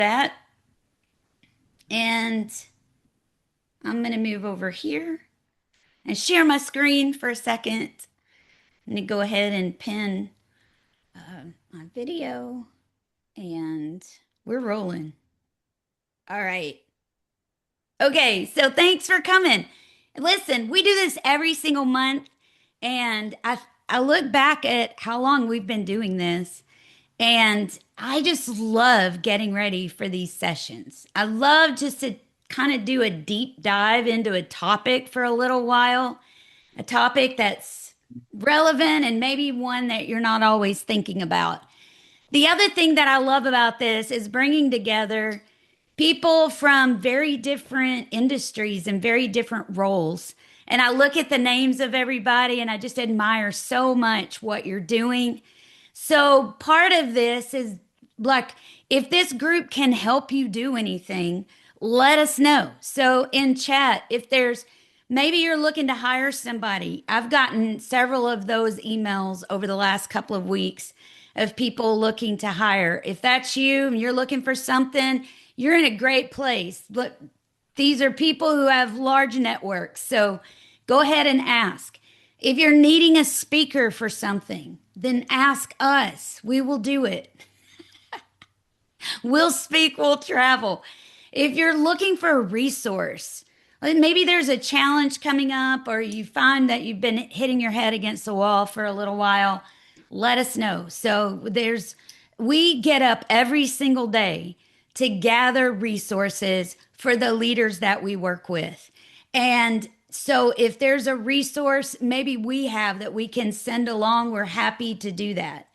that. And I'm going to move over here and share my screen for a second. I'm going to go ahead and pin my video, and we're rolling. All right. Okay, so thanks for coming. Listen, we do this every single month, and I look back at how long we've been doing this, and I just love getting ready for these sessions. I love just to kind of do a deep dive into a topic for a little while, a topic that's relevant and maybe one that you're not always thinking about. The other thing that I love about this is bringing together people from very different industries and very different roles. And I look at the names of everybody and I just admire so much what you're doing. So part of this is like, if this group can help you do anything, let us know. So in chat, if there's maybe you're looking to hire somebody, I've gotten several of those emails over the last couple of weeks of people looking to hire. If that's you and you're looking for something, you're in a great place. Look, these are people who have large networks. So go ahead and ask. If you're needing a speaker for something, then ask us. We will do it. We'll speak, we'll travel. If you're looking for a resource, like maybe there's a challenge coming up or you find that you've been hitting your head against the wall for a little while, let us know. So we get up every single day to gather resources for the leaders that we work with. And so if there's a resource maybe we have that we can send along, we're happy to do that.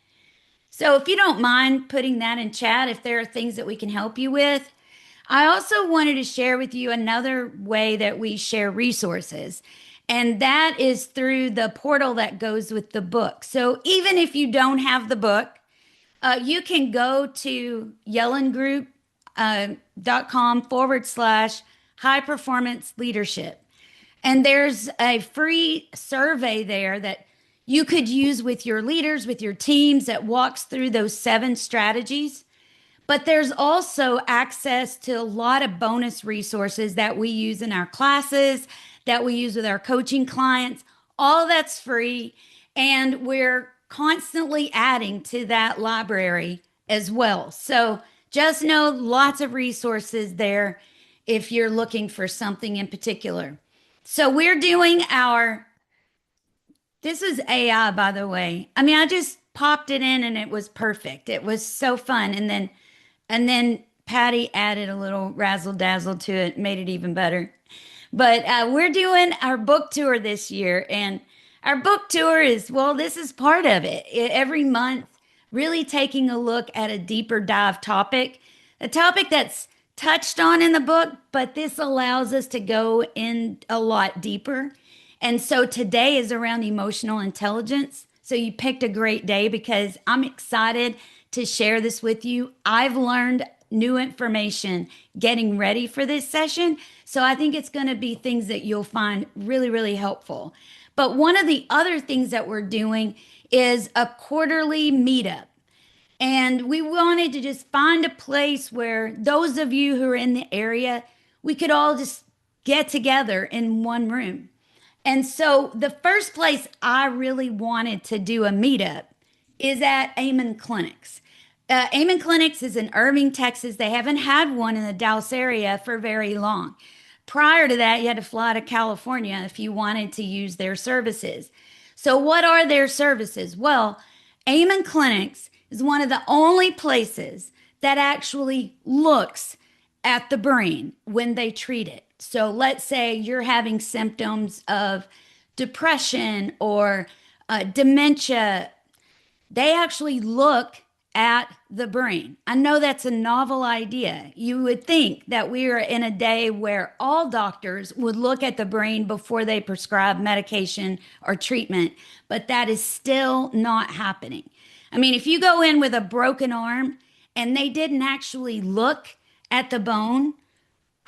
So if you don't mind putting that in chat, if there are things that we can help you with. I also wanted to share with you another way that we share resources, and that is through the portal that goes with the book. So even if you don't have the book, you can go to yellingroup.com/, high performance leadership. And there's a free survey there that you could use with your leaders, with your teams, that walks through those 7 strategies. But there's also access to a lot of bonus resources that we use in our classes, that we use with our coaching clients. All that's free. And we're constantly adding to that library as well. So just know lots of resources there if you're looking for something in particular. So we're doing this is AI, by the way. I mean, I just popped it in and it was perfect. It was so fun. And then Patty added a little razzle dazzle to it, made it even better. But we're doing our book tour this year. And our book tour this is part of it. Every month, really taking a look at a deeper dive topic, a topic that's touched on in the book, but this allows us to go in a lot deeper. And so today is around emotional intelligence. So you picked a great day because I'm excited to share this with you. I've learned new information getting ready for this session. So I think it's going to be things that you'll find really, really helpful. But one of the other things that we're doing is a quarterly meetup. And we wanted to just find a place where those of you who are in the area, we could all just get together in one room. And so the first place I really wanted to do a meetup is at Amen Clinics. Amen Clinics is in Irving, Texas. They haven't had one in the Dallas area for very long. Prior to that, you had to fly to California if you wanted to use their services. So what are their services? Well, Amen Clinics is one of the only places that actually looks at the brain when they treat it. So let's say you're having symptoms of depression or dementia. They actually look at the brain. I know that's a novel idea. You would think that we are in a day where all doctors would look at the brain before they prescribe medication or treatment, but that is still not happening. I mean, if you go in with a broken arm and they didn't actually look at the bone,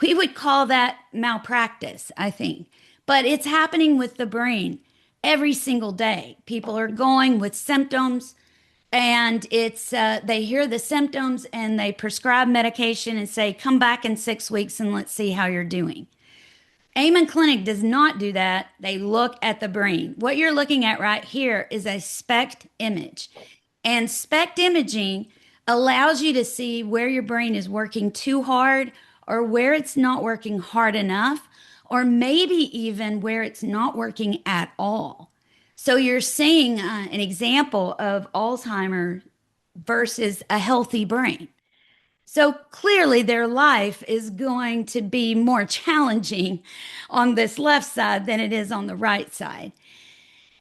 we would call that malpractice, I think. But it's happening with the brain every single day. People are going with symptoms And it's they hear the symptoms and they prescribe medication and say, come back in 6 weeks and let's see how you're doing. Amen Clinic does not do that. They look at the brain. What you're looking at right here is a SPECT image. And SPECT imaging allows you to see where your brain is working too hard or where it's not working hard enough, or maybe even where it's not working at all. So you're seeing an example of Alzheimer versus a healthy brain. So clearly, their life is going to be more challenging on this left side than it is on the right side.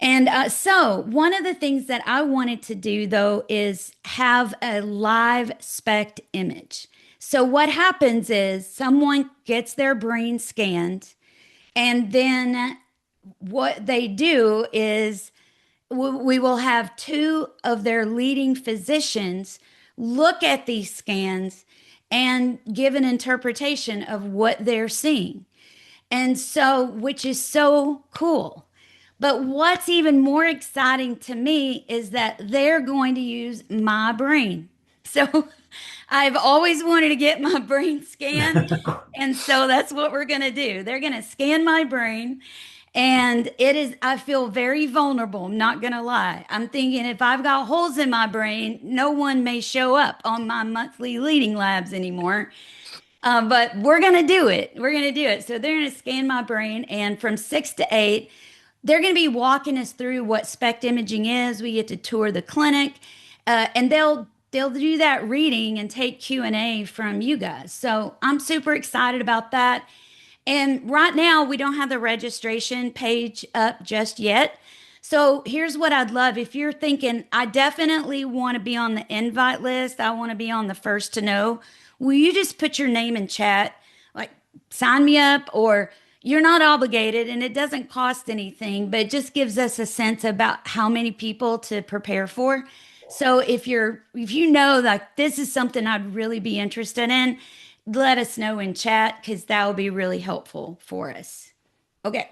And so, one of the things that I wanted to do though is have a live SPECT image. So, what happens is someone gets their brain scanned, and then what they do is we will have two of their leading physicians look at these scans and give an interpretation of what they're seeing. And so, which is so cool. But what's even more exciting to me is that they're going to use my brain. So I've always wanted to get my brain scanned. And so that's what we're going to do. They're going to scan my brain. And it is, I feel very vulnerable. I'm not going to lie. I'm thinking if I've got holes in my brain, no one may show up on my monthly leading labs anymore. But we're going to do it. We're going to do it. So they're going to scan my brain. And from 6 to 8, they're going to be walking us through what SPECT imaging is. We get to tour the clinic, and they'll do that reading and take Q&A from you guys. So I'm super excited about that. And right now, we don't have the registration page up just yet. So here's what I'd love. If you're thinking, I definitely want to be on the invite list, I want to be on the first to know, will you just put your name in chat? Like, sign me up, or you're not obligated and it doesn't cost anything, but it just gives us a sense about how many people to prepare for. So if you know like this is something I'd really be interested in, let us know in chat because that will be really helpful for us. Okay.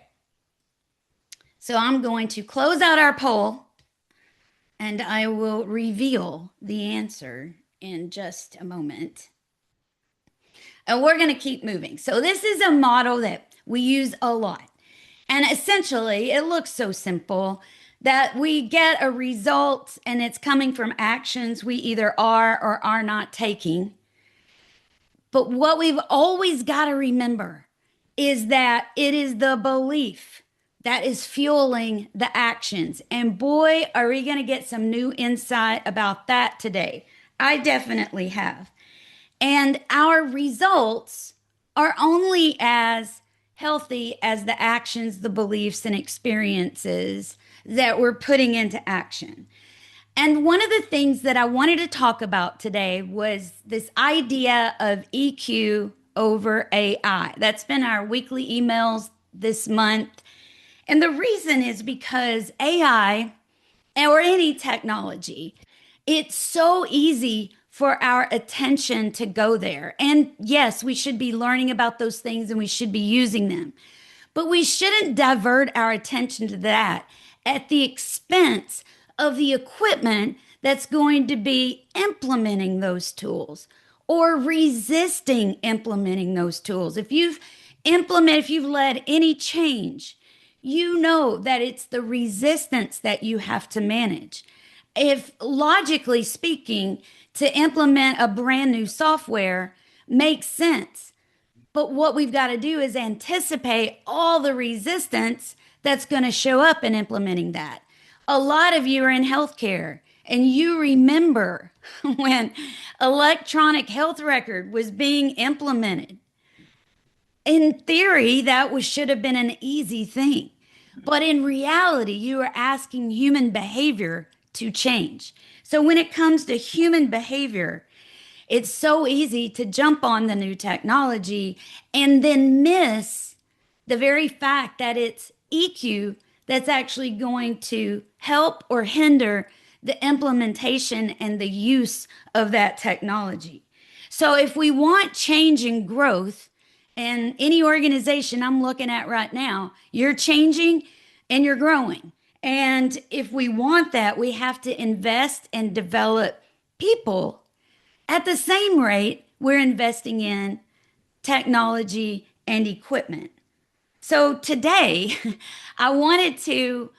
So I'm going to close out our poll and I will reveal the answer in just a moment. And we're going to keep moving. So this is a model that we use a lot. And essentially, it looks so simple that we get a result and it's coming from actions we either are or are not taking. But what we've always got to remember is that it is the belief that is fueling the actions. And boy, are we going to get some new insight about that today. I definitely have. And our results are only as healthy as the actions, the beliefs, and experiences that we're putting into action. And one of the things that I wanted to talk about today was this idea of EQ over AI. That's been our weekly emails this month. And the reason is because AI or any technology, it's so easy for our attention to go there. And yes, we should be learning about those things and we should be using them. But we shouldn't divert our attention to that at the expense of the equipment that's going to be implementing those tools or resisting implementing those tools. If you've led any change, you know that it's the resistance that you have to manage. If logically speaking, to implement a brand new software makes sense. But what we've got to do is anticipate all the resistance that's going to show up in implementing that. A lot of you are in healthcare and you remember when electronic health record was being implemented. In theory, should have been an easy thing. But in reality, you are asking human behavior to change. So when it comes to human behavior, it's so easy to jump on the new technology and then miss the very fact that it's EQ that's actually going to help or hinder the implementation and the use of that technology. So if we want change and growth in any organization I'm looking at right now, you're changing and you're growing. And if we want that, we have to invest and develop people at the same rate we're investing in technology and equipment. So today, I wanted to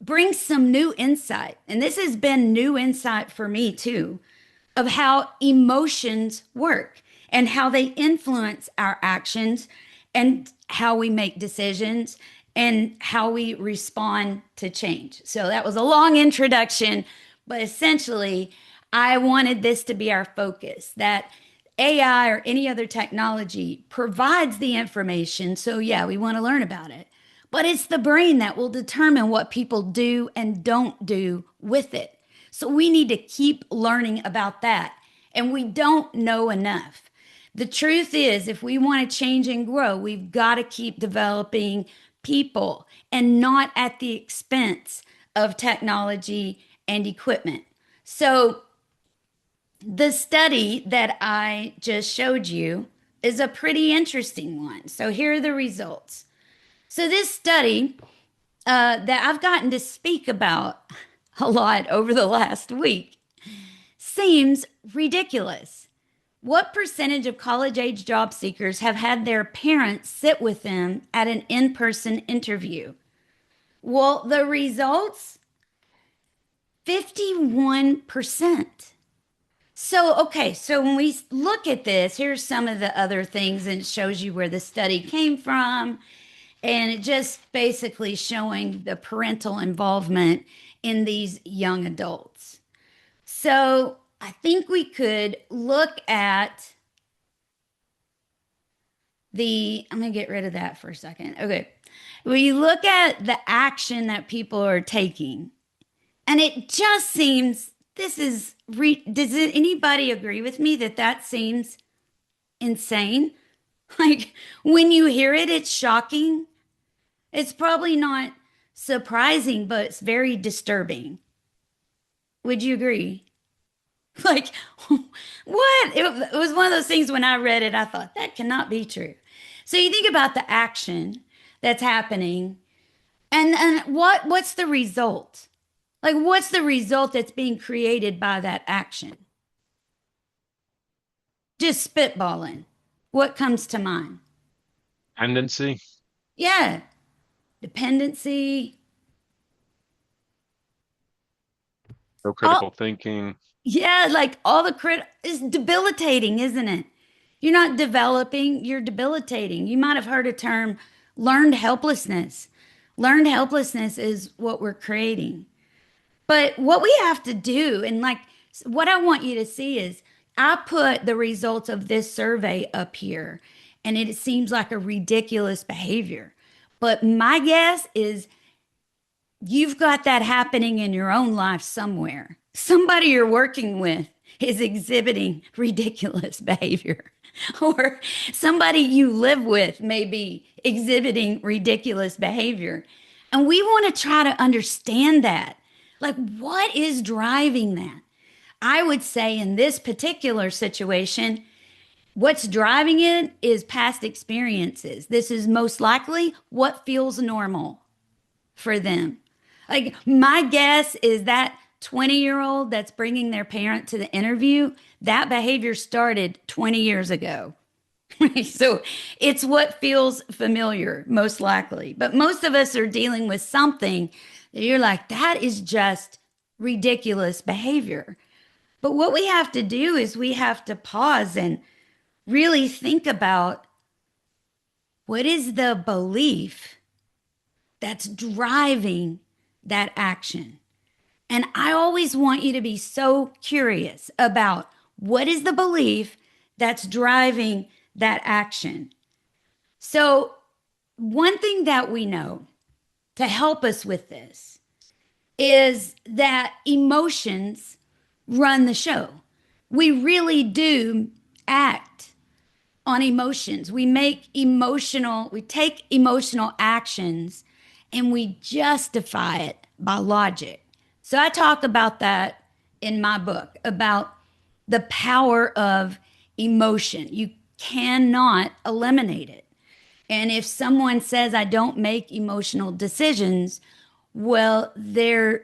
bring some new insight, and this has been new insight for me too, of how emotions work and how they influence our actions and how we make decisions and how we respond to change. So that was a long introduction, but essentially, I wanted this to be our focus that AI or any other technology provides the information. So, yeah, we want to learn about it. But it's the brain that will determine what people do and don't do with it. So, we need to keep learning about that. And we don't know enough. The truth is, if we want to change and grow, we've got to keep developing people and not at the expense of technology and equipment. So, the study that I just showed you is a pretty interesting one. So, here are the results. So, this study that I've gotten to speak about a lot over the last week seems ridiculous. What percentage of college age job seekers have had their parents sit with them at an in person interview? Well, the results 51%. So, okay, so when we look at this, here's some of the other things, and it shows you where the study came from. And it just basically showing the parental involvement in these young adults. So, I think we could look at I'm going to get rid of that for a second. Okay. We look at the action that people are taking, and it just seems does anybody agree with me that that seems insane? Like when you hear it, it's shocking. It's probably not surprising, but it's very disturbing. Would you agree? Like, what? It was one of those things when I read it, I thought that cannot be true. So you think about the action that's happening, and what's the result? Like, what's the result that's being created by that action? Just spitballing. What comes to mind? Tendency, Yeah, dependency. no All critical thinking. yeah, like all the crit is debilitating, isn't it? You're not developing, you're debilitating. You might have heard a term learned helplessness. Learned helplessness is what we're creating. But what we have to do, and like what I want you to see is I put the results of this survey up here, and it seems like a ridiculous behavior. But my guess is you've got that happening in your own life somewhere. Somebody you're working with is exhibiting ridiculous behavior, or somebody you live with may be exhibiting ridiculous behavior. And we want to try to understand that. Like, what is driving that? I would say in this particular situation, what's driving it is past experiences. This is most likely what feels normal for them. Like, my guess is that 20-year-old that's bringing their parent to the interview, that behavior started 20 years ago. So it's what feels familiar, most likely. But most of us are dealing with something that you're like, that is just ridiculous behavior. But what we have to do is we have to pause and really think about what is the belief that's driving that action. And I always want you to be so curious about what is the belief that's driving that action. So, one thing that we know to help us with this is that emotions run the show. We really do act on emotions. We take emotional actions and we justify it by logic. So I talk about that in my book about the power of emotion. You cannot eliminate it. And if someone says I don't make emotional decisions, Well, they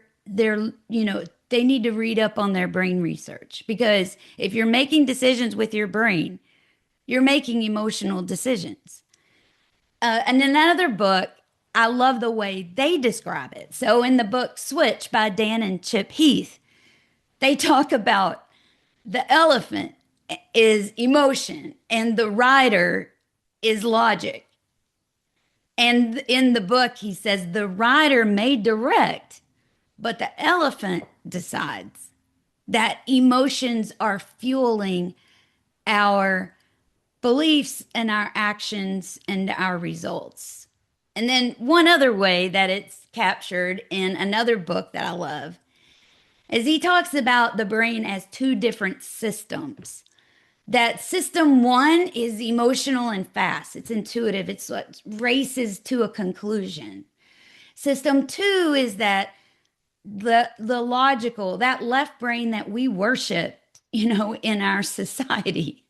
need to read up on their brain research because if you're making decisions with your brain, you're making emotional decisions. And in that other book, I love the way they describe it. So in the book Switch by Dan and Chip Heath, they talk about the elephant is emotion and the rider is logic. And in the book, he says the rider may direct, but the elephant decides that emotions are fueling our beliefs and our actions and our results. And then one other way that it's captured in another book that I love is he talks about the brain as two different systems. That system one is emotional and fast. It's intuitive. It's what races to a conclusion. System two is that the logical, that left brain that we worship, in our society.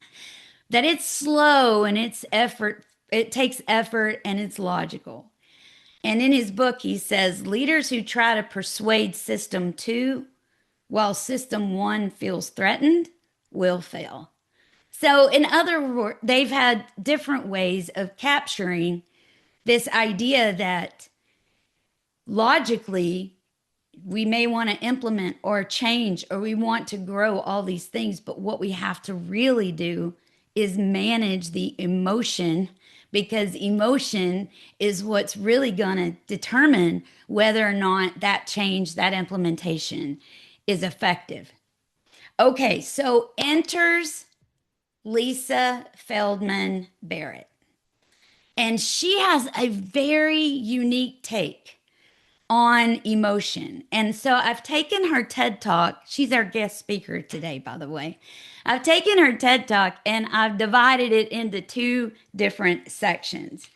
That it's slow and it's effort, it takes effort and it's logical. And in his book, he says leaders who try to persuade system two while system one feels threatened will fail. So, in other words, they've had different ways of capturing this idea that logically we may want to implement or change or we want to grow all these things, but what we have to really do is manage the emotion because emotion is what's really going to determine whether or not that change, that implementation is effective. Okay, so enters Lisa Feldman Barrett. And she has a very unique take on emotion. And so I've taken her TED Talk. She's our guest speaker today, by the way. I've taken her TED Talk and I've divided it into two different sections.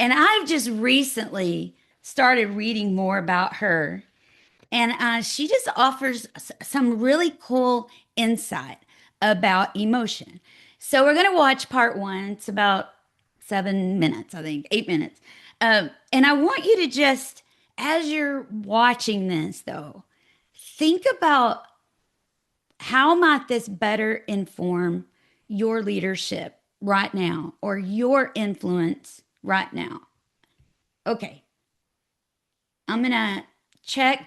And I've just recently started reading more about her. And she just offers some really cool insight about emotion. So we're going to watch part one. It's about 7 minutes, I think, 8 minutes. And I want you to just, as you're watching this, though, think about how might this better inform your leadership right now or your influence right now. Okay. I'm going to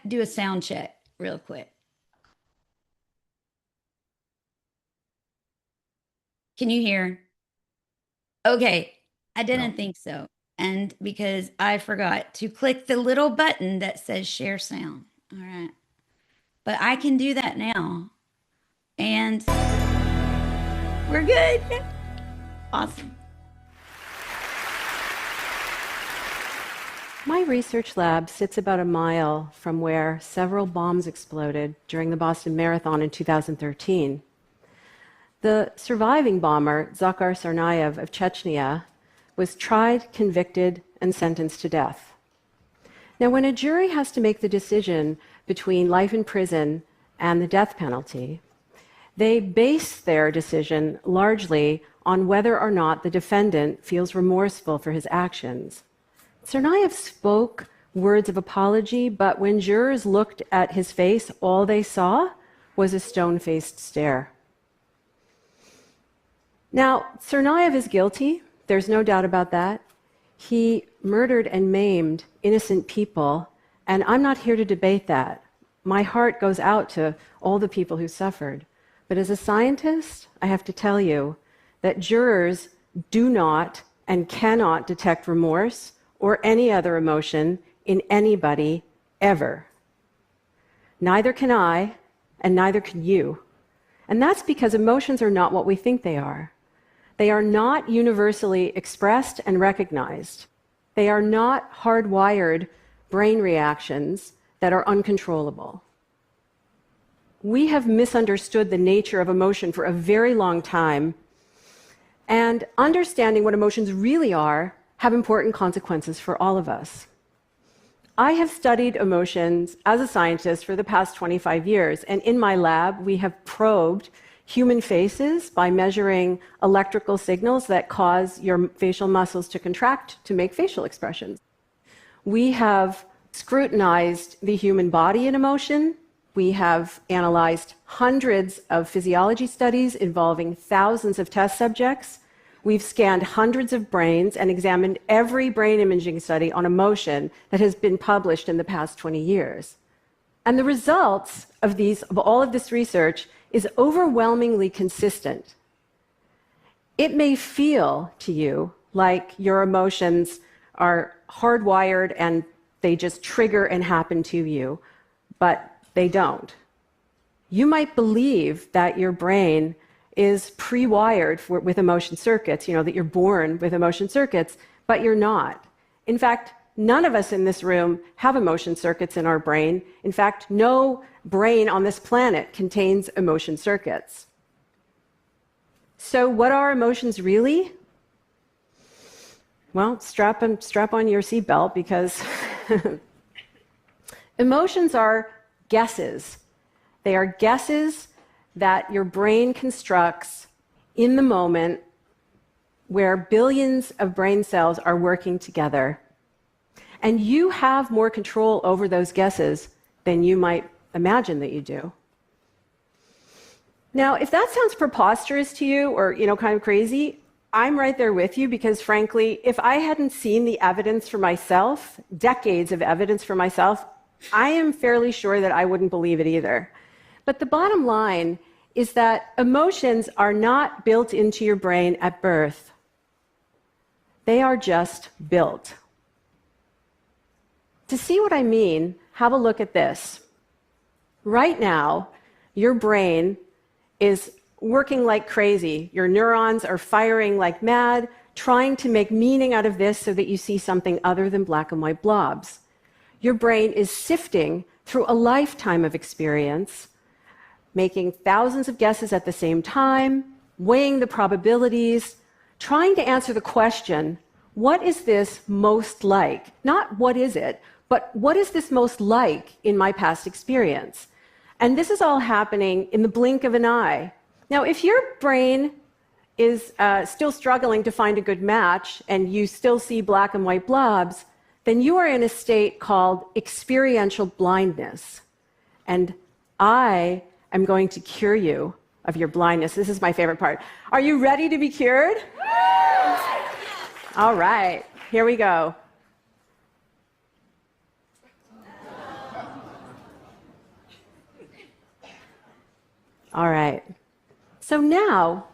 do a sound check real quick. Can you hear? Okay. I didn't No. think so. And because I forgot to click the little button that says share sound. All right. But I can do that now. And we're good. Awesome. My research lab sits about a mile from where several bombs exploded during the Boston Marathon in 2013. The surviving bomber, Zakhar Tsarnaev of Chechnya, was tried, convicted, and sentenced to death. Now, when a jury has to make the decision between life in prison and the death penalty, they base their decision largely on whether or not the defendant feels remorseful for his actions. Tsarnaev spoke words of apology, but when jurors looked at his face, all they saw was a stone-faced stare. Now, Tsarnaev is guilty. There's no doubt about that. He murdered and maimed innocent people, and I'm not here to debate that. My heart goes out to all the people who suffered. But as a scientist, I have to tell you that jurors do not and cannot detect remorse or any other emotion in anybody ever. Neither can I, and neither can you. And that's because emotions are not what we think they are. They are not universally expressed and recognized. They are not hardwired brain reactions that are uncontrollable. We have misunderstood the nature of emotion for a very long time, and understanding what emotions really are have important consequences for all of us. I have studied emotions as a scientist for the past 25 years, and in my lab, we have probed human faces by measuring electrical signals that cause your facial muscles to contract to make facial expressions. We have scrutinized the human body in emotion. We have analyzed hundreds of physiology studies involving thousands of test subjects. We've scanned hundreds of brains and examined every brain imaging study on emotion that has been published in the past 20 years. And the results of all of this research is overwhelmingly consistent. It may feel to you like your emotions are hardwired and they just trigger and happen to you, but they don't. You might believe that your brain is pre-wired with emotion circuits, that you're born with emotion circuits, but you're not. In fact, none of us in this room have emotion circuits in our brain. In fact, no brain on this planet contains emotion circuits. So what are emotions really? Well, strap on your seatbelt, because emotions are guesses. They are guesses that your brain constructs in the moment where billions of brain cells are working together. And you have more control over those guesses than you might imagine that you do. Now, if that sounds preposterous to you or, kind of crazy, I'm right there with you, because frankly, if I hadn't seen the evidence for myself, decades of evidence for myself, I am fairly sure that I wouldn't believe it either. But the bottom line is that emotions are not built into your brain at birth. They are just built. To see what I mean, have a look at this. Right now, your brain is working like crazy. Your neurons are firing like mad, trying to make meaning out of this so that you see something other than black and white blobs. Your brain is sifting through a lifetime of experience, making thousands of guesses at the same time, weighing the probabilities, trying to answer the question, what is this most like? Not what is it, but what is this most like in my past experience? And this is all happening in the blink of an eye. Now, if your brain is still struggling to find a good match and you still see black and white blobs, then you are in a state called experiential blindness. And I am going to cure you of your blindness. This is my favorite part. Are you ready to be cured? All right, here we go. All right. So now,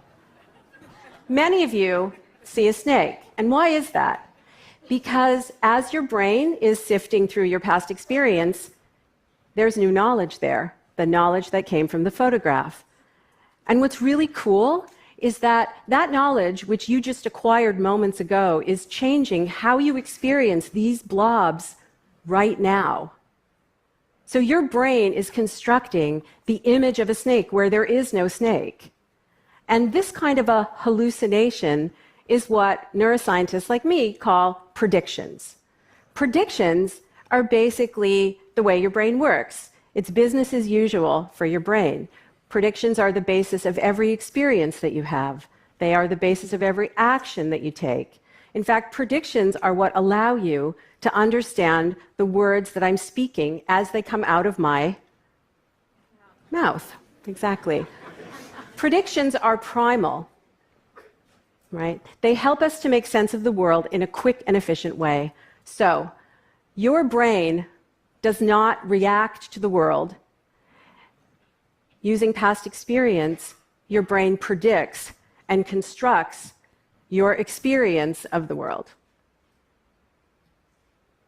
many of you see a snake. And why is that? Because as your brain is sifting through your past experience, there's new knowledge there, the knowledge that came from the photograph. And what's really cool is that that knowledge, which you just acquired moments ago, is changing how you experience these blobs right now. So your brain is constructing the image of a snake where there is no snake. And this kind of a hallucination is what neuroscientists like me call predictions. Predictions are basically the way your brain works. It's business as usual for your brain. Predictions are the basis of every experience that you have. They are the basis of every action that you take. In fact, predictions are what allow you to understand the words that I'm speaking as they come out of my mouth. Exactly. Predictions are primal, right? They help us to make sense of the world in a quick and efficient way. So, your brain does not react to the world. Using past experience, your brain predicts and constructs your experience of the world.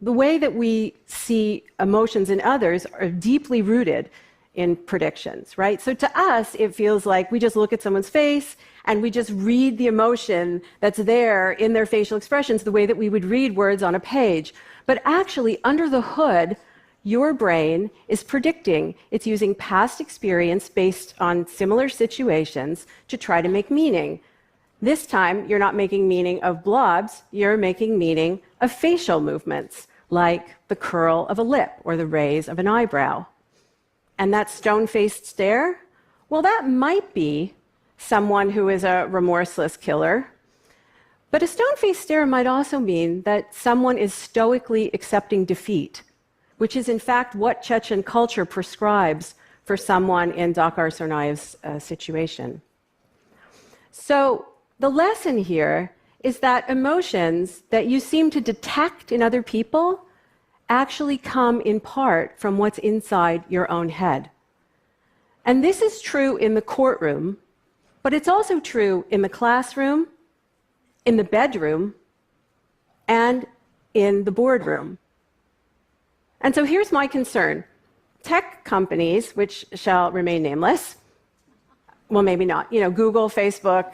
The way that we see emotions in others are deeply rooted in predictions, right? So to us, it feels like we just look at someone's face and we just read the emotion that's there in their facial expressions the way that we would read words on a page. But actually, under the hood, your brain is predicting. It's using past experience based on similar situations to try to make meaning. This time, you're not making meaning of blobs, you're making meaning of facial movements, like the curl of a lip or the raise of an eyebrow. And that stone-faced stare? Well, that might be someone who is a remorseless killer. But a stone-faced stare might also mean that someone is stoically accepting defeat, which is in fact what Chechen culture prescribes for someone in Dakar Tsarnaev's situation. So the lesson here is that emotions that you seem to detect in other people actually come in part from what's inside your own head. And this is true in the courtroom, but it's also true in the classroom, in the bedroom, and in the boardroom. And so here's my concern. Tech companies, which shall remain nameless, well, maybe not, Google, Facebook,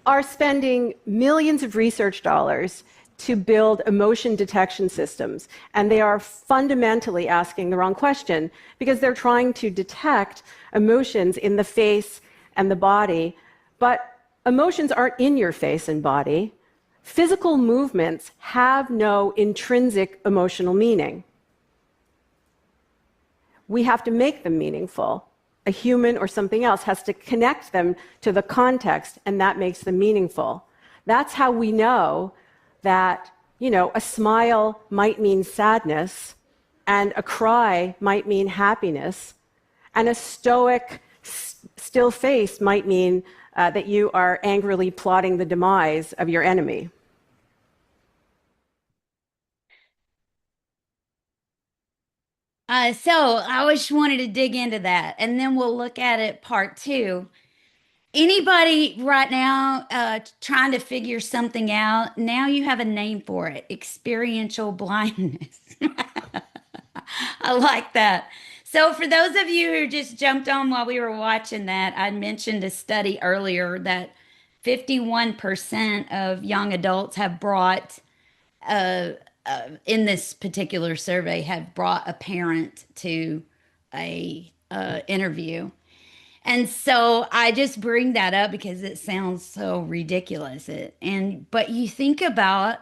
are spending millions of research dollars to build emotion detection systems. And they are fundamentally asking the wrong question because they're trying to detect emotions in the face and the body. But emotions aren't in your face and body. Physical movements have no intrinsic emotional meaning. We have to make them meaningful. A human or something else has to connect them to the context, and that makes them meaningful. That's how we know that, a smile might mean sadness, and a cry might mean happiness, and a stoic, still face might mean that you are angrily plotting the demise of your enemy. So I just wanted to dig into that, and then we'll look at it part two. Anybody right now trying to figure something out? Now you have a name for it, experiential blindness. I like that. So, for those of you who just jumped on while we were watching that, I mentioned a study earlier that 51% of young adults have brought, in this particular survey, have brought a parent to a interview. And so I just bring that up because it sounds so ridiculous. But you think about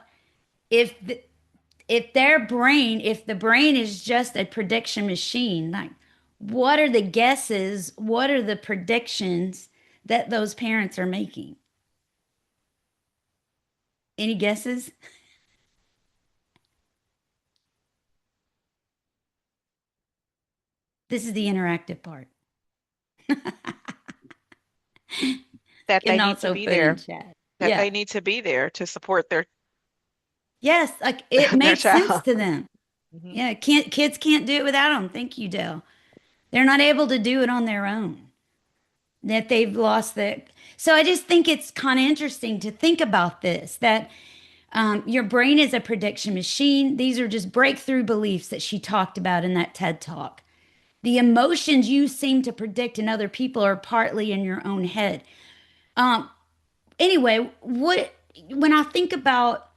if the, if the brain is just a prediction machine, like what are the guesses, what are the predictions that those parents are making? Any guesses? This is the interactive part. That Can they need to also be put in there, chat. that Yeah. they need to be there to support their Yes, like it their makes sense child. to them. Mhm. Yeah, kids can't do it without them. Thank you, Dell. They're not able to do it on their own. That they've lost the. So I just think it's kind of interesting to think about this, that your brain is a prediction machine. These are just breakthrough beliefs that she talked about in that TED talk. The emotions you seem to predict in other people are partly in your own head. Um, anyway, when I think about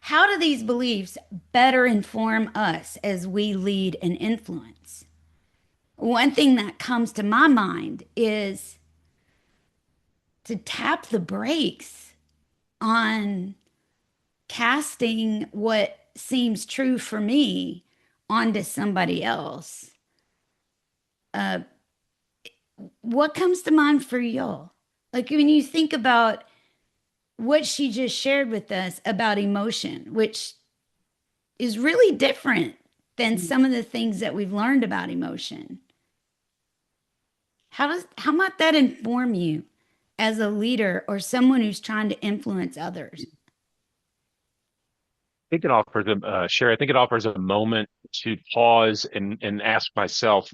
how do these beliefs better inform us as we lead and influence? One thing that comes to my mind is to tap the brakes on casting what seems true for me onto somebody else. Uh, what comes to mind for y'all? Like when you think about what she just shared with us about emotion, which is really different than some of the things that we've learned about emotion. How might that inform you as a leader or someone who's trying to influence others? I think it offers Sherry, I think it offers a moment to pause and ask myself,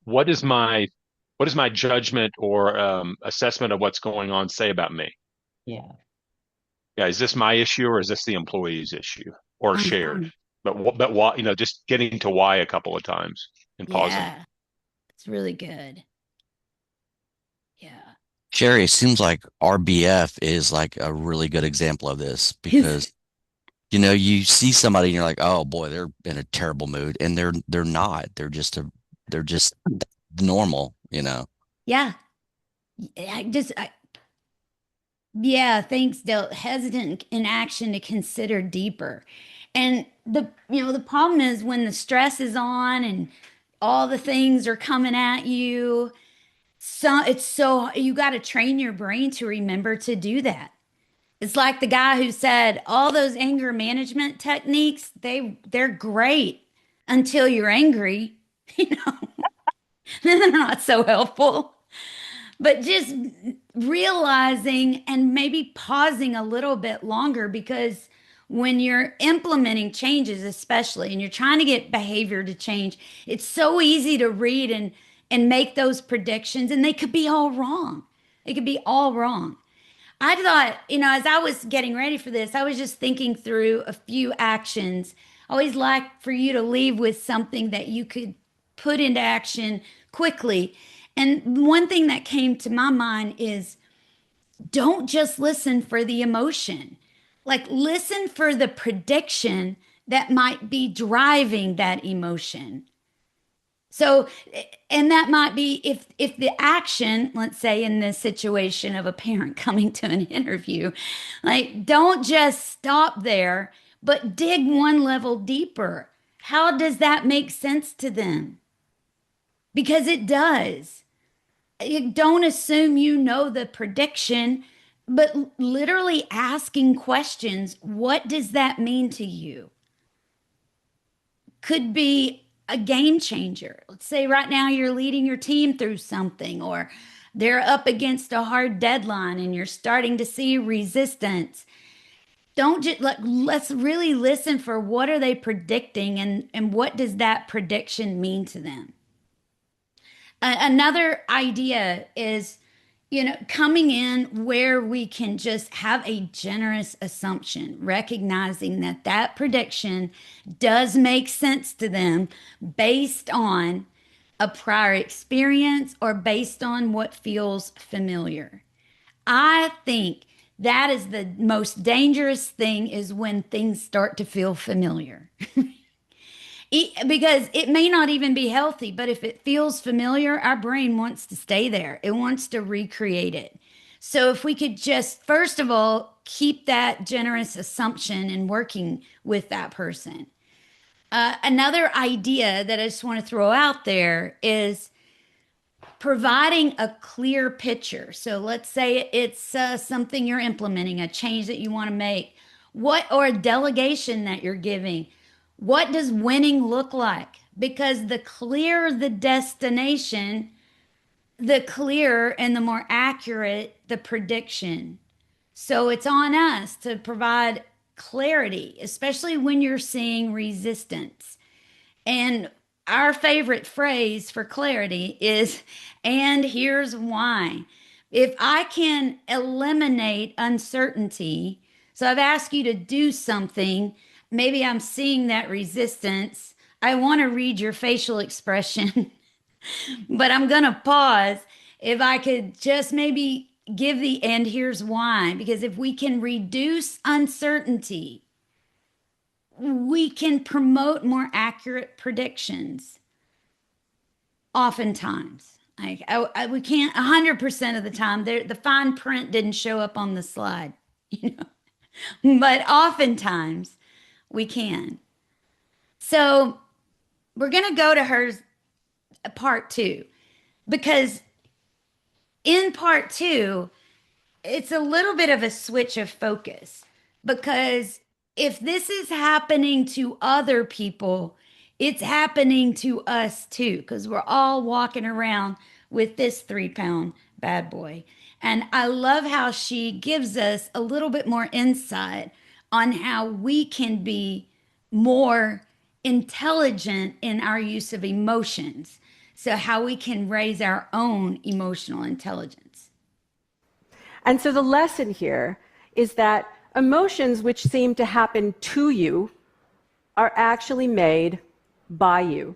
what is my what is my judgment or assessment of what's going on say about me? Yeah. Yeah, is this my issue or is this the employee's issue or shared? Uh-huh. But why, just getting to why a couple of times and pausing. Yeah, it's really good. Yeah. Sherry, it seems like RBF is like a really good example of this Is because you see somebody and you're like, oh boy, they're in a terrible mood, and they're not. They're just normal. yeah. Yeah, thanks, Dale. Hesitant in action to consider deeper. And the problem is when the stress is on and all the things are coming at you, so you got to train your brain to remember to do that. It's like the guy who said all those anger management techniques, they're great until you're angry. You know, then they're not so helpful. But just realizing and maybe pausing a little bit longer, because when you're implementing changes, especially, and you're trying to get behavior to change, it's so easy to read and make those predictions, and they could be all wrong. They could be all wrong. I thought, as I was getting ready for this, I was just thinking through a few actions. I always like for you to leave with something that you could put into action quickly. And one thing that came to my mind is don't just listen for the emotion. Like, listen for the prediction that might be driving that emotion. So, and that might be if the action, let's say in this situation of a parent coming to an interview, like, don't just stop there, but dig one level deeper. How does that make sense to them? Because it does. You don't assume you know the prediction, but literally asking questions. What does that mean to you? Could be a game changer. Let's say right now you're leading your team through something, or they're up against a hard deadline and you're starting to see resistance. Don't just let's really listen for what are they predicting, and what does that prediction mean to them. Another idea is, coming in where we can just have a generous assumption, recognizing that that prediction does make sense to them based on a prior experience or based on what feels familiar. I think that is the most dangerous thing, is when things start to feel familiar. Because it may not even be healthy, but if it feels familiar, our brain wants to stay there. It wants to recreate it. So if we could just, first of all, keep that generous assumption in working with that person. Another idea that I just want to throw out there is providing a clear picture. So let's say it's something you're implementing, a change that you want to make, or a delegation that you're giving. What does winning look like? Because the clearer the destination, the clearer and the more accurate the prediction. So it's on us to provide clarity, especially when you're seeing resistance. And our favorite phrase for clarity is, and here's why. If I can eliminate uncertainty, so I've asked you to do something, maybe I'm seeing that resistance. I want to read your facial expression, but I'm going to pause. If I could just maybe give the and here's why, because if we can reduce uncertainty, we can promote more accurate predictions. Oftentimes, we can't 100% of the time. The fine print didn't show up on the slide, but oftentimes we can. So we're going to go to her part 2, because in part 2, it's a little bit of a switch of focus, because if this is happening to other people, it's happening to us too, because we're all walking around with this 3-pound bad boy. And I love how she gives us a little bit more insight on how we can be more intelligent in our use of emotions. So how we can raise our own emotional intelligence. And so the lesson here is that emotions which seem to happen to you are actually made by you.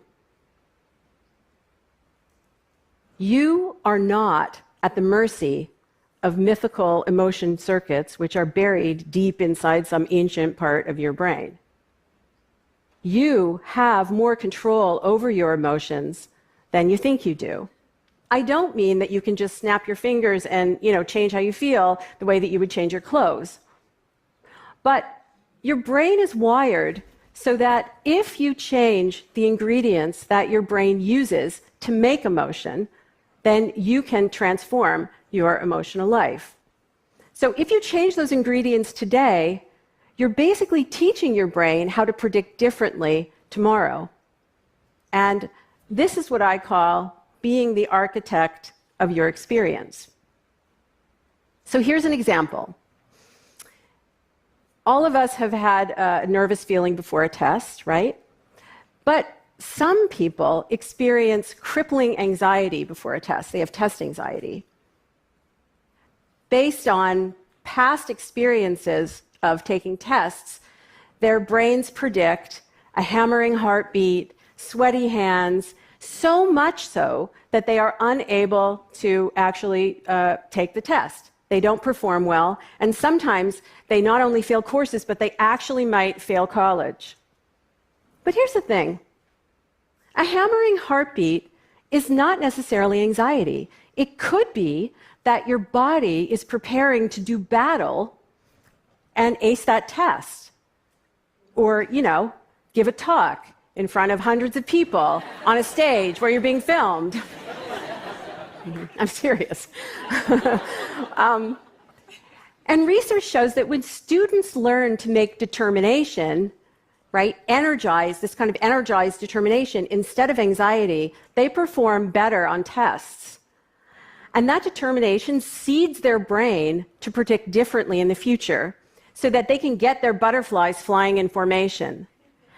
You are not at the mercy of mythical emotion circuits which are buried deep inside some ancient part of your brain. You have more control over your emotions than you think you do. I don't mean that you can just snap your fingers and, change how you feel the way that you would change your clothes. But your brain is wired so that if you change the ingredients that your brain uses to make emotion, then you can transform your emotional life. So if you change those ingredients today, you're basically teaching your brain how to predict differently tomorrow. And this is what I call being the architect of your experience. So here's an example. All of us have had a nervous feeling before a test, right? But some people experience crippling anxiety before a test. They have test anxiety. Based on past experiences of taking tests, their brains predict a hammering heartbeat, sweaty hands, so much so that they are unable to actually take the test. They don't perform well, and sometimes they not only fail courses, but they actually might fail college. But here's the thing. A hammering heartbeat is not necessarily anxiety. It could be that your body is preparing to do battle and ace that test. Or, give a talk in front of hundreds of people on a stage where you're being filmed. I'm serious. And research shows that when students learn to make determination, right, this kind of energized determination instead of anxiety, they perform better on tests. And that determination seeds their brain to predict differently in the future so that they can get their butterflies flying in formation.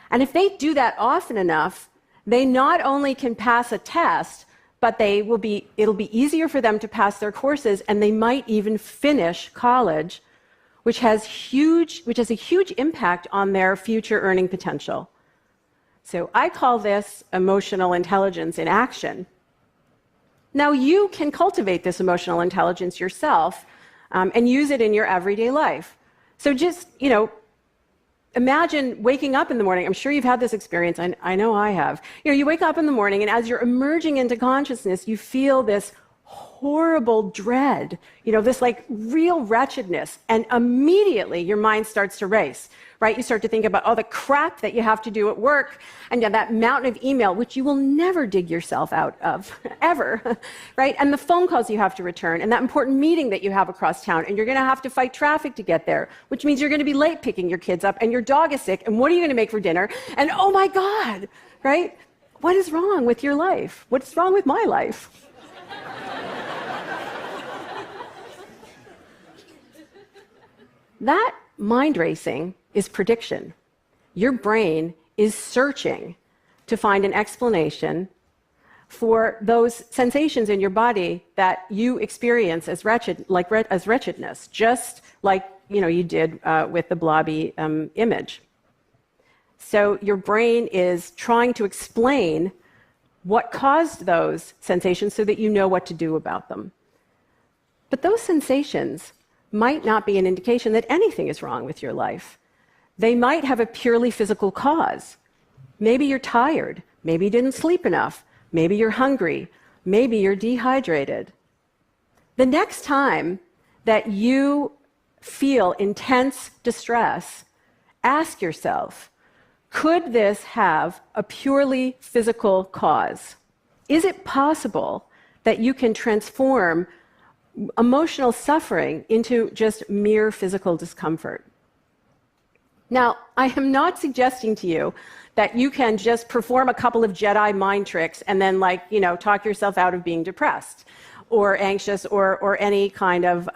And if they do that often enough, they not only can pass a test, but it'll be easier for them to pass their courses, and they might even finish college, which has a huge impact on their future earning potential. So I call this emotional intelligence in action. Now you can cultivate this emotional intelligence yourself and use it in your everyday life. So just, imagine waking up in the morning. I'm sure you've had this experience. I know I have. You wake up in the morning, and as you're emerging into consciousness, you feel this horrible dread, this like real wretchedness. And immediately your mind starts to race, right? You start to think about all the crap that you have to do at work and that mountain of email, which you will never dig yourself out of, ever, right? And the phone calls you have to return and that important meeting that you have across town, and you're going to have to fight traffic to get there, which means you're going to be late picking your kids up, and your dog is sick, and what are you going to make for dinner? And oh my God, right? What is wrong with your life? What's wrong with my life? That mind racing is prediction. Your brain is searching to find an explanation for those sensations in your body that you experience as wretchedness, just like you did with the blobby image. So your brain is trying to explain what caused those sensations so that you know what to do about them. But those sensations might not be an indication that anything is wrong with your life. They might have a purely physical cause. Maybe you're tired. Maybe you didn't sleep enough. Maybe you're hungry. Maybe you're dehydrated. The next time that you feel intense distress, ask yourself, could this have a purely physical cause? Is it possible that you can transform emotional suffering into just mere physical discomfort? Now, I am not suggesting to you that you can just perform a couple of Jedi mind tricks and then, talk yourself out of being depressed or anxious or any kind of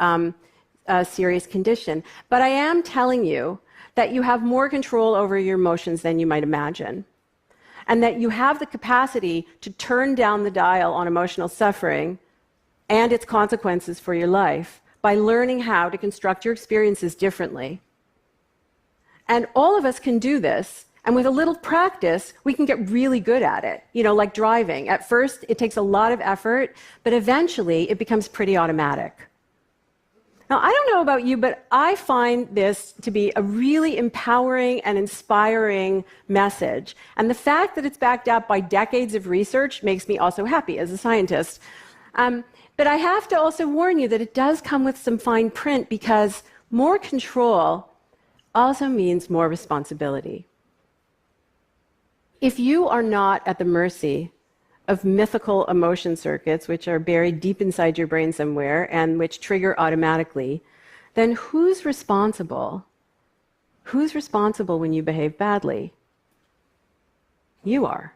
serious condition. But I am telling you that you have more control over your emotions than you might imagine, and that you have the capacity to turn down the dial on emotional suffering and its consequences for your life by learning how to construct your experiences differently. And all of us can do this, and with a little practice, we can get really good at it. Like driving. At first, it takes a lot of effort, but eventually it becomes pretty automatic. Now, I don't know about you, but I find this to be a really empowering and inspiring message. And the fact that it's backed up by decades of research makes me also happy as a scientist. But I have to also warn you that it does come with some fine print, because more control also means more responsibility. If you are not at the mercy of mythical emotion circuits, which are buried deep inside your brain somewhere and which trigger automatically, then who's responsible? Who's responsible when you behave badly? You are.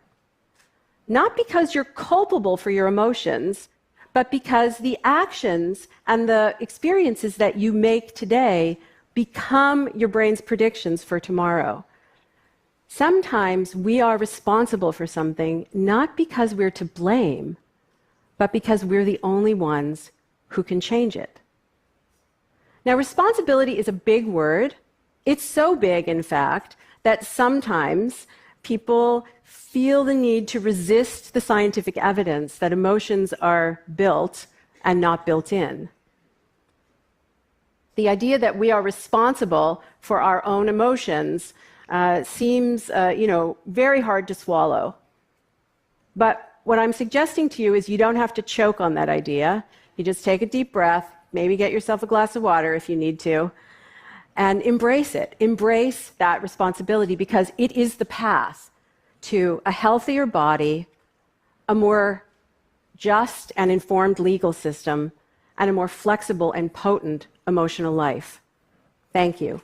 Not because you're culpable for your emotions, but because the actions and the experiences that you make today become your brain's predictions for tomorrow. Sometimes we are responsible for something not because we're to blame, but because we're the only ones who can change it. Now, responsibility is a big word. It's so big, in fact, that sometimes people feel the need to resist the scientific evidence that emotions are built and not built in. The idea that we are responsible for our own emotions seems, very hard to swallow. But what I'm suggesting to you is you don't have to choke on that idea. You just take a deep breath, maybe get yourself a glass of water if you need to, and embrace it. Embrace that responsibility, because it is the path to a healthier body, a more just and informed legal system, and a more flexible and potent emotional life. Thank you.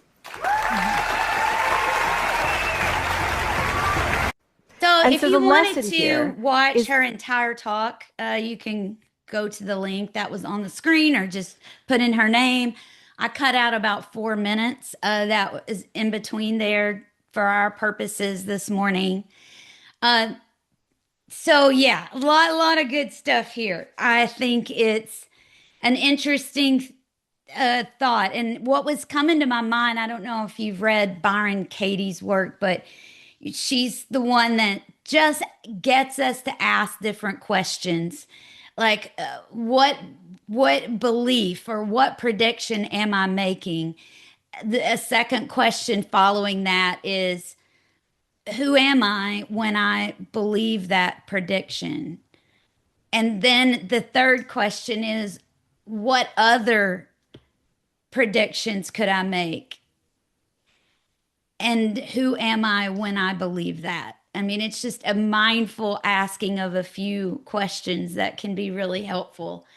So And if so you the wanted lesson to here watch is- her entire talk, you can go to the link that was on the screen or just put in her name. I cut out about 4 minutes that was in between there for our purposes this morning. So yeah, a lot of good stuff here. I think it's an interesting thought. And what was coming to my mind, I don't know if you've read Byron Katie's work, but she's the one that just gets us to ask different questions, like what belief or what prediction am I making? A second question following that is, who am I when I believe that prediction? And then the third question is, what other predictions could I make? And who am I when I believe that? I mean, it's just a mindful asking of a few questions that can be really helpful.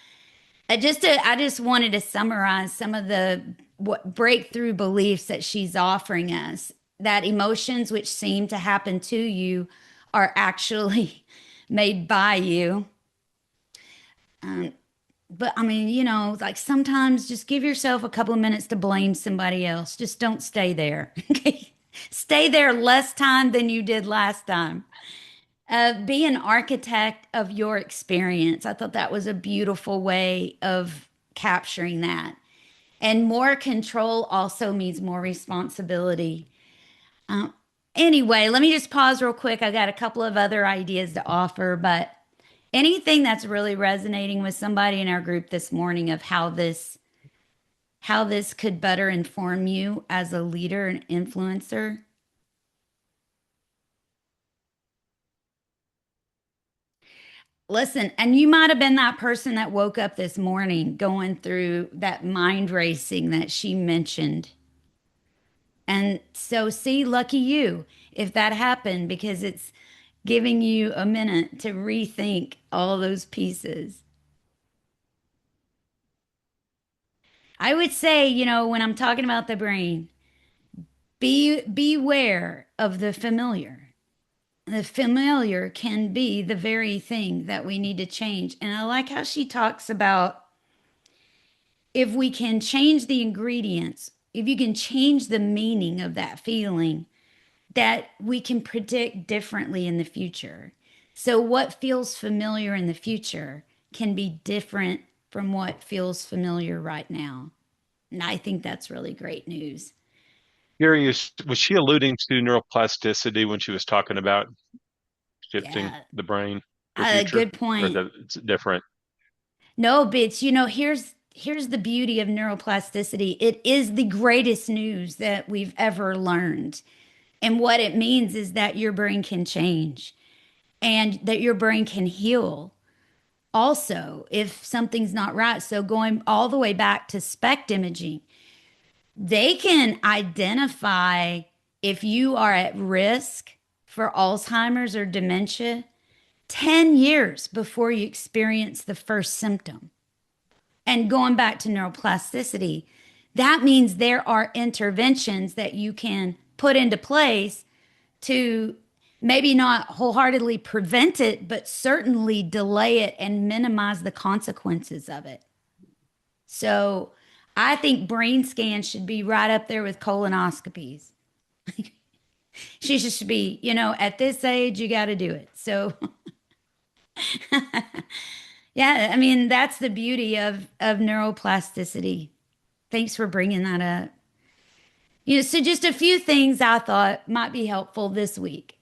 I just wanted to summarize some of the what breakthrough beliefs that she's offering us. That emotions which seem to happen to you are actually made by you. But I mean, like sometimes just give yourself a couple of minutes to blame somebody else. Just don't stay there. Okay. Stay there less time than you did last time. Be an architect of your experience. I thought that was a beautiful way of capturing that. And more control also means more responsibility. Anyway, let me just pause real quick. I got a couple of other ideas to offer, but anything that's really resonating with somebody in our group this morning of how this could better inform you as a leader and influencer. Listen, and you might have been that person that woke up this morning going through that mind racing that she mentioned. And so, see, lucky you if that happened, because it's giving you a minute to rethink all those pieces. I would say, when I'm talking about the brain, beware of the familiar. The familiar can be the very thing that we need to change. And I like how she talks about if we can change the ingredients, if you can change the meaning of that feeling, that we can predict differently in the future. So, what feels familiar in the future can be different from what feels familiar right now. And I think that's really great news. Curious, was she alluding to neuroplasticity when she was talking about shifting Yeah, the brain for the future, good or point. that it's different? No, but here's the beauty of neuroplasticity. It is the greatest news that we've ever learned. And what it means is that your brain can change and that your brain can heal also if something's not right. So going all the way back to SPECT imaging, they can identify if you are at risk for Alzheimer's or dementia 10 years before you experience the first symptom. And going back to neuroplasticity, that means there are interventions that you can put into place to maybe not wholeheartedly prevent it, but certainly delay it and minimize the consequences of it. So I think brain scans should be right up there with colonoscopies. She should be, at this age, you got to do it. So, yeah, I mean, that's the beauty of neuroplasticity. Thanks for bringing that up. So just a few things I thought might be helpful this week.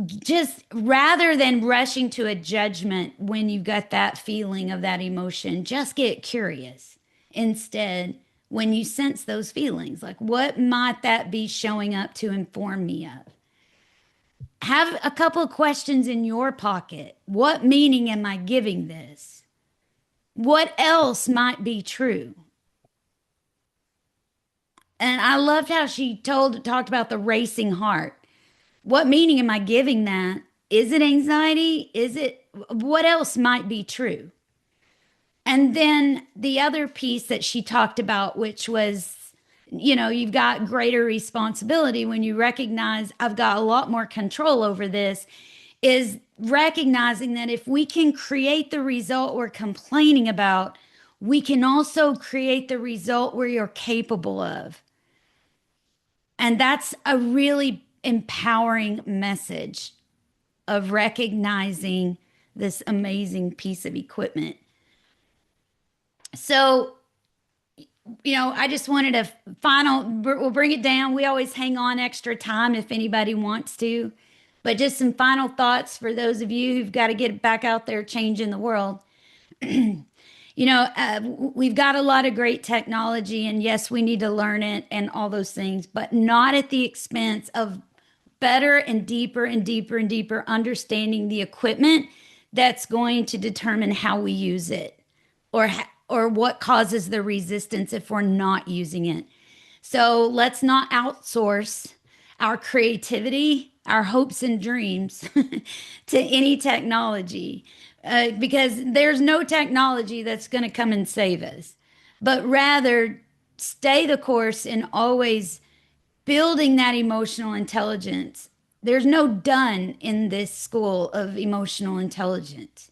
Just rather than rushing to a judgment when you got that feeling of that emotion, just get curious instead when you sense those feelings. Like, what might that be showing up to inform me of? Have a couple of questions in your pocket. What meaning am I giving this? What else might be true? And I loved how she talked about the racing heart. What meaning am I giving that? Is it anxiety? Is it what else might be true? And then the other piece that she talked about, which was, you've got greater responsibility when you recognize I've got a lot more control over this, is recognizing that if we can create the result we're complaining about, we can also create the result where you're capable of. And that's a really empowering message of recognizing this amazing piece of equipment. So, I just wanted a we'll bring it down. We always hang on extra time if anybody wants to, but just some final thoughts for those of you who've got to get back out there changing the world. We've got a lot of great technology, and yes, we need to learn it and all those things, but not at the expense of better and deeper and deeper and deeper understanding the equipment that's going to determine how we use it, or what causes the resistance if we're not using it. So let's not outsource our creativity, our hopes and dreams to any technology, because there's no technology that's going to come and save us, but rather stay the course and always building that emotional intelligence. There's no done in this school of emotional intelligence,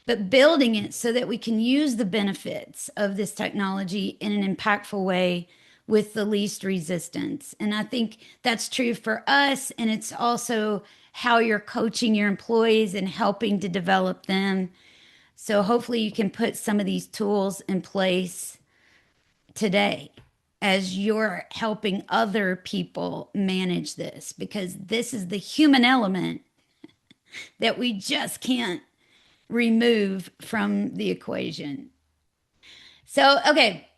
but building it so that we can use the benefits of this technology in an impactful way with the least resistance. And I think that's true for us. And it's also how you're coaching your employees and helping to develop them. So hopefully you can put some of these tools in place today as you're helping other people manage this, because this is the human element that we just can't remove from the equation. So, okay,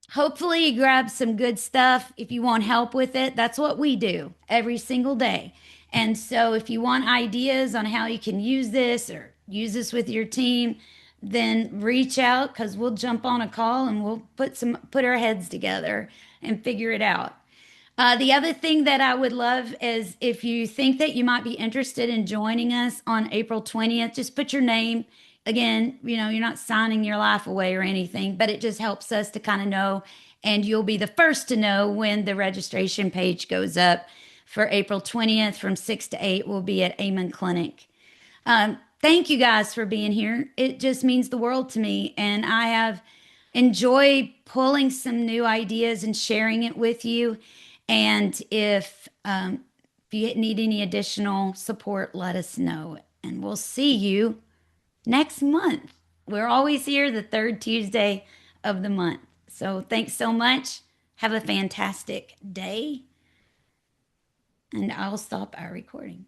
hopefully you grab some good stuff. If you want help with it, that's what we do every single day. And so if you want ideas on how you can use this or use this with your team, then reach out, because we'll jump on a call and we'll put our heads together and figure it out. The other thing that I would love is if you think that you might be interested in joining us on April 20th, just put your name. Again, you're not signing your life away or anything, but it just helps us to kind of know, and you'll be the first to know when the registration page goes up for April 20th from 6 to 8. We'll be at Amen Clinic. Thank you guys for being here. It just means the world to me, and I have enjoyed pulling some new ideas and sharing it with you. And if you need any additional support, let us know. And we'll see you next month. We're always here the third Tuesday of the month. So thanks so much. Have a fantastic day. And I'll stop our recording.